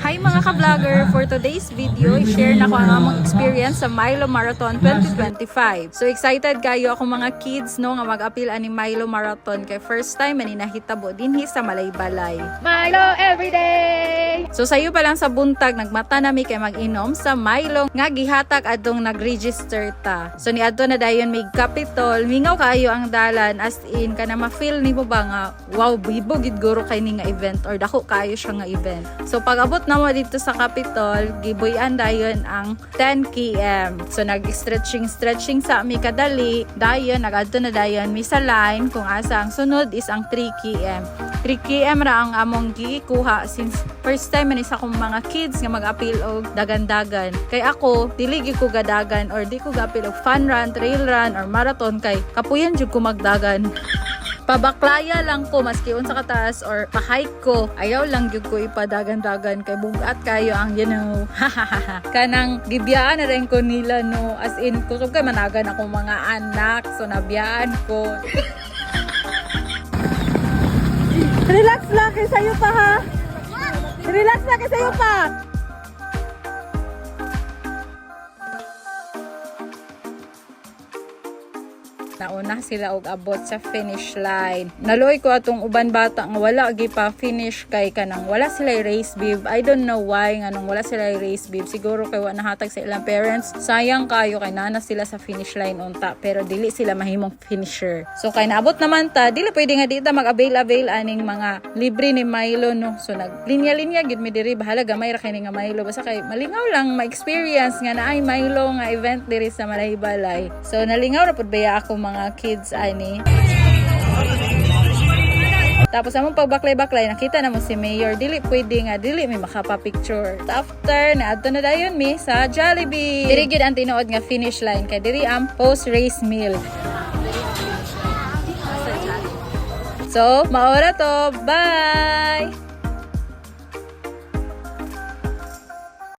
Hi mga ka-vlogger! For today's video, i-share na ko ang among experience sa Milo Marathon 2025. So excited kayo ako mga kids no nga mag-apil ani Milo Marathon kay first time man nahitabo dinhi sa Malaybalay. Milo everyday! So sayo pa lang sa buntag nagmata nami kay mag-inom sa Milo nga gihatak adtong nag-register ta. So niadto na dayon may Capitol, mingaw kayo ang dalan as in kana ma-feel nimo ba nga wow bibo gid guro kay ni nga event or dako kayo siya nga event. So pag abot na mo dito sa Capitol, gibuyan dayon ang 10 km. So nag-stretching sa mi kadali, dayon nagadto na dayon mi sa line kung asa ang sunod is ang 3 km. 3 km ra ang among gikuha since first time man isa kong mga kids nga mag-apil og dagan-dagan. Kay ako dili gyud ko gadagan or di ko gapil og fun run, trail run or marathon kay kapuyan jud ko magdagan. Pabaklaya lang ko maski unsa ka taas or pa-hike ko. Ayaw lang gyud ko ipadagan-dagan kay bugat kayo ang kanang gibiyaan na rin ko nila no as in kusog kay managan akong mga anak so nabiyaan ko. Relax lang kay sayo pa ha. Relax lang kay sayo pa. Nauna sila og abot sa finish line. Naloy ko atong uban bata nga wala gi pa finish kay kanang wala sila race bib. I don't know why nganong wala sila race bib. Siguro kay wa nahatag sa ilang parents. Sayang kayo kay nana sila sa finish line unta pero dili sila mahimong finisher. So kay naabot naman ta, dili pwede nga dita mag-avail aning mga libre ni Milo no. So naglinya-linya gid mi diri bahala gamay ra kay nga Milo basta kay malingaw lang ma-experience nga naay Milo nga event diri sa Malaybalay. So nalingaw ra pud baya ako mga kids ani. Tapos among pagbaklay-baklay nakita na mo si Mayor dili pwede nga dili mi makapa-picture. After naadto na dayon mi sa Jollibee. Diri gyud ang tinuod nga finish line kay diri ang post-race meal. So, maora to. Bye!